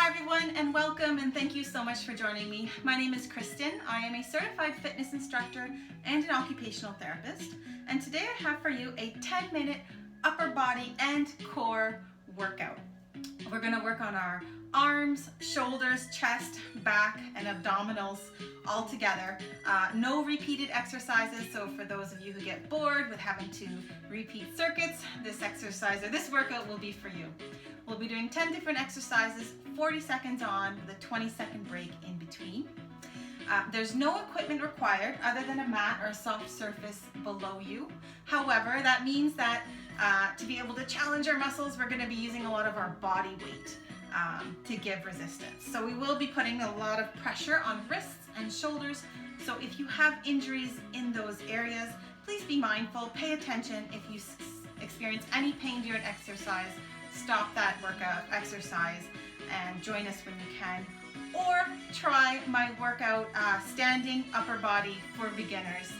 Hi everyone, and welcome, and thank you so much for joining me. My name is Kristen. I am a certified fitness instructor and an occupational therapist, and today I have for you a 10-minute upper body and core workout. We're going to work on our arms, shoulders, chest, back, and abdominals all together. No repeated exercises, so for those of you who get bored with having to repeat circuits, this exercise or this workout will be for you. We'll be doing 10 different exercises, 40 seconds on with a 20-second break in between. There's no equipment required other than a mat or a soft surface below you. However, that means that to be able to challenge our muscles, we're going to be using a lot of our body weight to give resistance. So we will be putting a lot of pressure on wrists and shoulders. So if you have injuries in those areas, please be mindful, pay attention. If you experience any pain during exercise, stop that workout exercise and join us when you can. Or try my workout, standing upper body for beginners.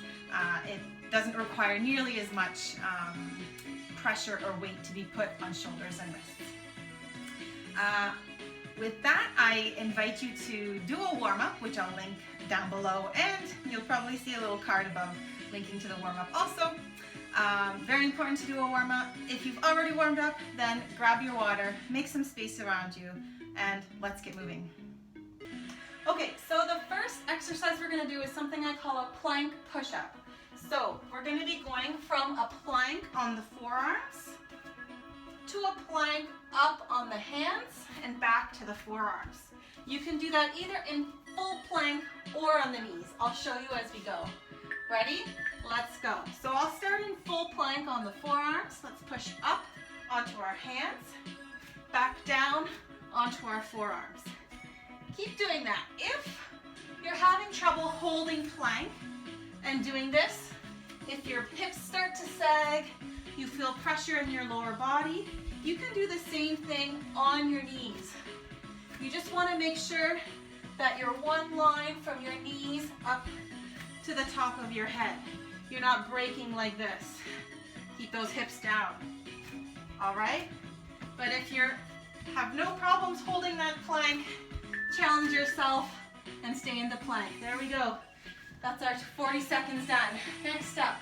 It doesn't require nearly as much pressure or weight to be put on shoulders and wrists. With that, I invite you to do a warm-up, which I'll link down below, and you'll probably see a little card above linking to the warm-up also. Very important to do a warm-up. If you've already warmed up, then grab your water, make some space around you, and let's get moving. Okay, so the first exercise we're going to do is something I call a plank push-up. So we're going to be going from a plank on the forearms to a plank up on the hands and back to the forearms. You can do that either in full plank or on the knees. I'll show you as we go. Ready? Let's go. So I'll start in full plank on the forearms. Let's push up onto our hands, back down onto our forearms. Keep doing that. If you're having trouble holding plank and doing this, if your hips start to sag, you feel pressure in your lower body, you can do the same thing on your knees. You just want to make sure that you're one line from your knees up to the top of your head. You're not breaking like this. Keep those hips down. All right? But if you have no problems holding that plank, challenge yourself and stay in the plank. There we go. That's our 40 seconds done. Next up,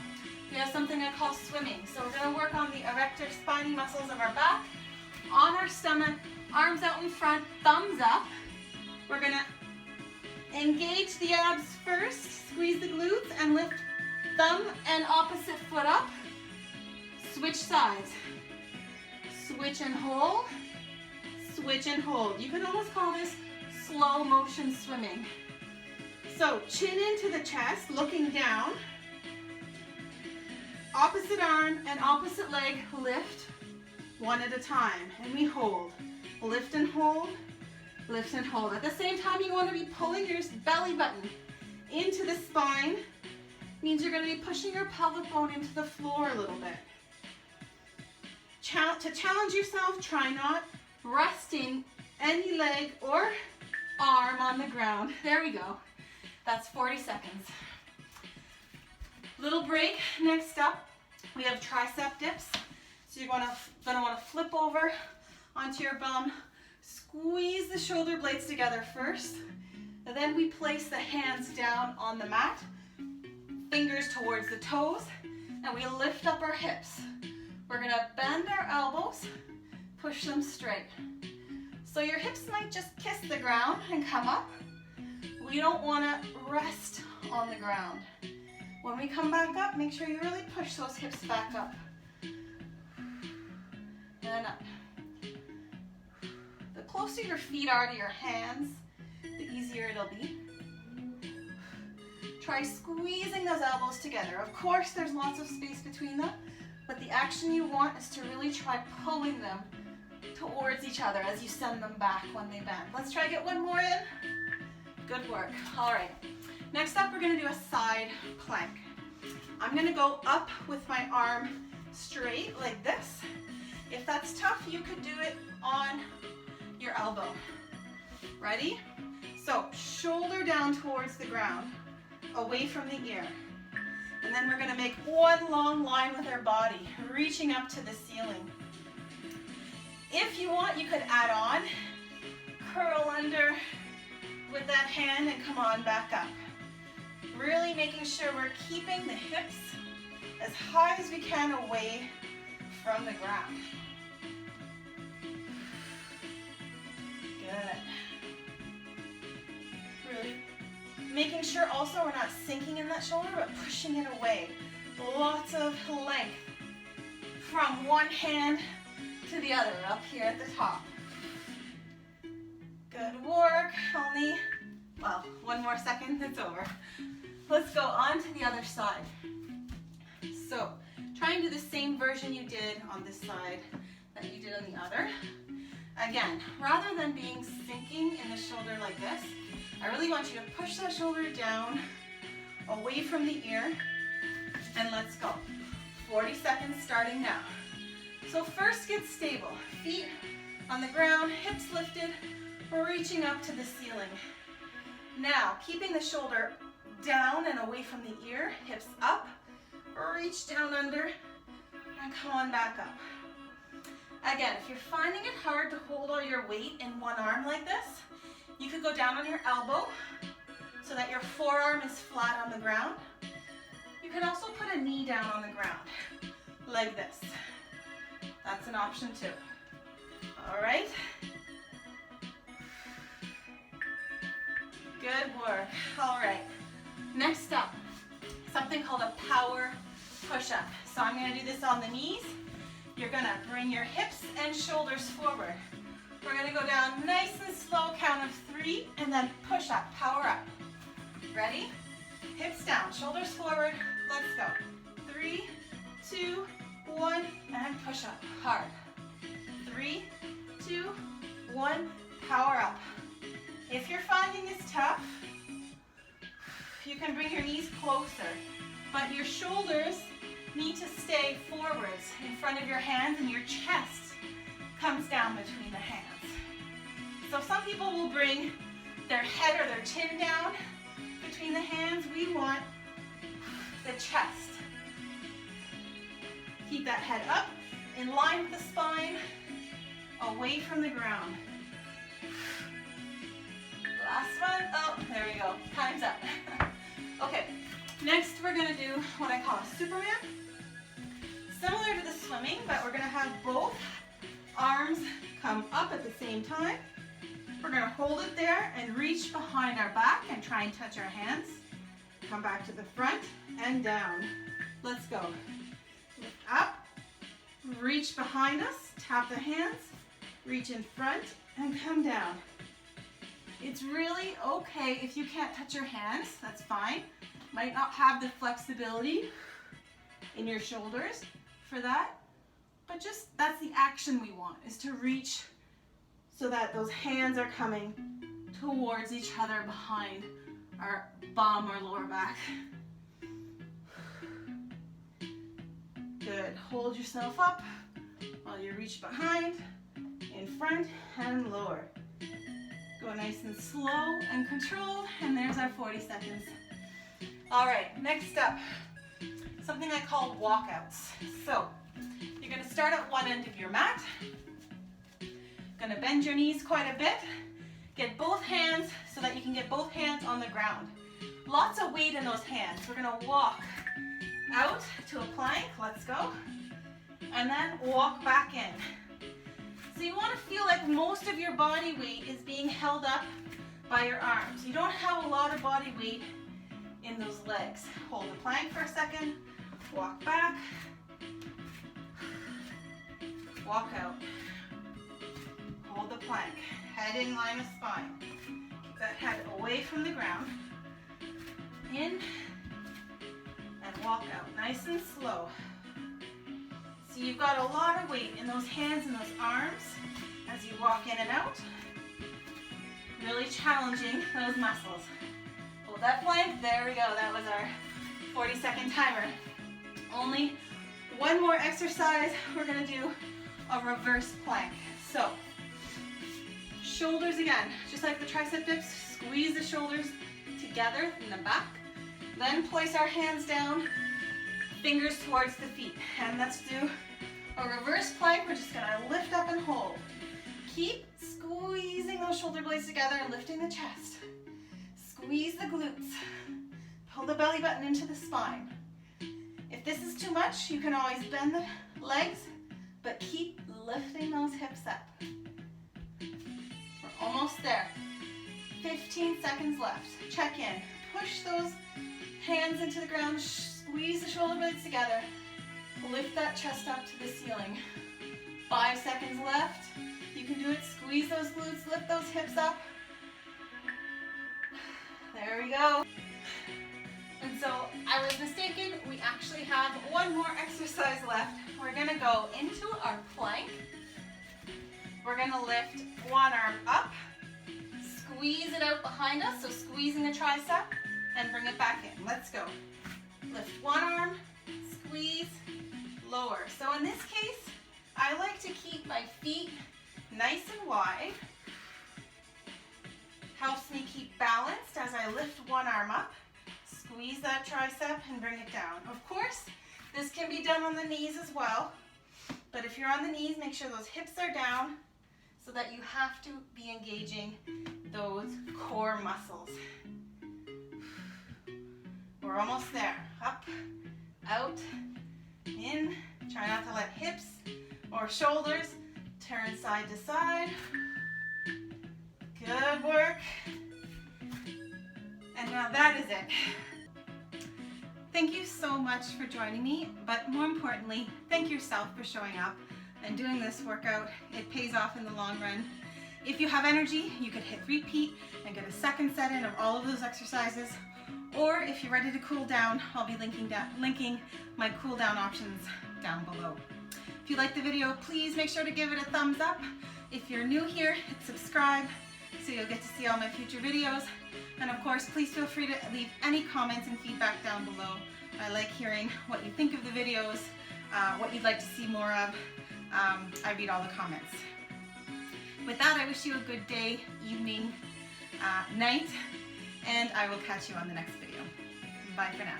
we have something I call swimming. So we're going to work on the erector spinae muscles of our back, on our stomach, arms out in front, thumbs up. We're going to engage the abs first, squeeze the glutes, and lift thumb and opposite foot up. Switch sides. Switch and hold. Switch and hold. You can almost call this slow motion swimming. So chin into the chest, looking down. Opposite arm and opposite leg lift one at a time, and we hold. Lift and hold, lift and hold. At the same time, you want to be pulling your belly button into the spine. Means you're going to be pushing your pelvic bone into the floor a little bit. To challenge yourself, try not resting any leg or arm on the ground. There we go. That's 40 seconds. Little break. Next up, we have tricep dips. So you're going to want to flip over onto your bum, squeeze the shoulder blades together first, and then we place the hands down on the mat, fingers towards the toes, and we lift up our hips. We're going to bend our elbows, push them straight. So your hips might just kiss the ground and come up. We don't want to rest on the ground. When we come back up, make sure you really push those hips back up. And up. The closer your feet are to your hands, the easier it'll be. Try squeezing those elbows together. Of course, there's lots of space between them, but the action you want is to really try pulling them towards each other as you send them back when they bend. Let's try to get one more in. Good work. All right. Next up, we're going to do a side plank. I'm going to go up with my arm straight like this. If that's tough, you could do it on your elbow. Ready? So shoulder down towards the ground, away from the ear. And then we're going to make one long line with our body, reaching up to the ceiling. If you want, you could add on curl with that hand and come on back up. Really making sure we're keeping the hips as high as we can away from the ground. Good. Really making sure also we're not sinking in that shoulder, but pushing it away. Lots of length from one hand to the other up here at the top. Good work. Only, well, one more second, it's over. Let's go on to the other side. So, try and do the same version you did on this side that you did on the other. Again, rather than being sinking in the shoulder like this, I really want you to push that shoulder down, away from the ear, and let's go. 40 seconds starting now. So first get stable. Feet on the ground, hips lifted, we're reaching up to the ceiling. Now, keeping the shoulder down and away from the ear, hips up, reach down under, and come on back up. Again, if you're finding it hard to hold all your weight in one arm like this, you could go down on your elbow so that your forearm is flat on the ground. You can also put a knee down on the ground, like this. That's an option too. All right. Good work. All right. Next up, something called a power push-up. So I'm going to do this on the knees. You're going to bring your hips and shoulders forward. We're going to go down nice and slow, count of 3, and then push up, power up. Ready? Hips down, shoulders forward. Let's go. 3, 2, 1, and push up hard. 3, 2, 1, power up. If you're finding this tough, you can bring your knees closer, but your shoulders need to stay forwards in front of your hands, and your chest comes down between the hands. So some people will bring their head or their chin down between the hands. We want the chest. Keep that head up, in line with the spine, away from the ground. Last one. Oh, there we go. Time's up. Okay, next we're going to do what I call a Superman. Similar to the swimming, but we're going to have both arms come up at the same time. We're going to hold it there and reach behind our back and try and touch our hands. Come back to the front and down. Let's go. Lift up, reach behind us, tap the hands, reach in front, and come down. It's really okay if you can't touch your hands, that's fine. Might not have the flexibility in your shoulders for that, but just that's the action we want, is to reach so that those hands are coming towards each other behind our bum or lower back. Good. Hold yourself up while you reach behind, in front, and lower. Go nice and slow and controlled, and there's our 40 seconds. All right, next up, something I call walkouts. So, you're gonna start at one end of your mat. Gonna bend your knees quite a bit. Get both hands so that you can get both hands on the ground. Lots of weight in those hands. We're gonna walk out to a plank, let's go, and then walk back in. So you want to feel like most of your body weight is being held up by your arms. You don't have a lot of body weight in those legs. Hold the plank for a second, walk back, walk out, hold the plank, head in line with spine. Keep that head away from the ground, in, and walk out, nice and slow. So you've got a lot of weight in those hands and those arms as you walk in and out. Really challenging those muscles. Hold that plank, there we go, that was our 40-second timer. Only one more exercise, we're gonna do a reverse plank. So, shoulders again, just like the tricep dips, squeeze the shoulders together in the back. Then place our hands down, fingers towards the feet. And let's do a reverse plank. We're just gonna lift up and hold. Keep squeezing those shoulder blades together and lifting the chest. Squeeze the glutes. Pull the belly button into the spine. If this is too much, you can always bend the legs, but keep lifting those hips up. We're almost there. 15 seconds left. Check in. Push those hands into the ground. Squeeze the shoulder blades together. Lift that chest up to the ceiling. 5 seconds left. You can do it. Squeeze those glutes. Lift those hips up. There we go. And so I was mistaken. We actually have one more exercise left. We're going to go into our plank. We're going to lift one arm up. Squeeze it out behind us, so squeezing the tricep, and bring it back in. Let's go. Lift one arm, squeeze, lower. So in this case, I like to keep my feet nice and wide. Helps me keep balanced as I lift one arm up, squeeze that tricep, and bring it down. Of course, this can be done on the knees as well, but if you're on the knees, make sure those hips are down, so that you have to be engaging those core muscles. We're almost there. Up, out, in. Try not to let hips or shoulders turn side to side. Good work. And now that is it. Thank you so much for joining me, but more importantly, thank yourself for showing up and doing this workout. It pays off in the long run. If you have energy, you could hit repeat and get a second set in of all of those exercises. Or if you're ready to cool down, I'll be linking my cool down options down below. If you like the video, please make sure to give it a thumbs up. If you're new here, hit subscribe so you'll get to see all my future videos. And of course, please feel free to leave any comments and feedback down below. I like hearing what you think of the videos, what you'd like to see more of. I read all the comments. With that, I wish you a good day, evening, night, and I will catch you on the next video. Bye for now.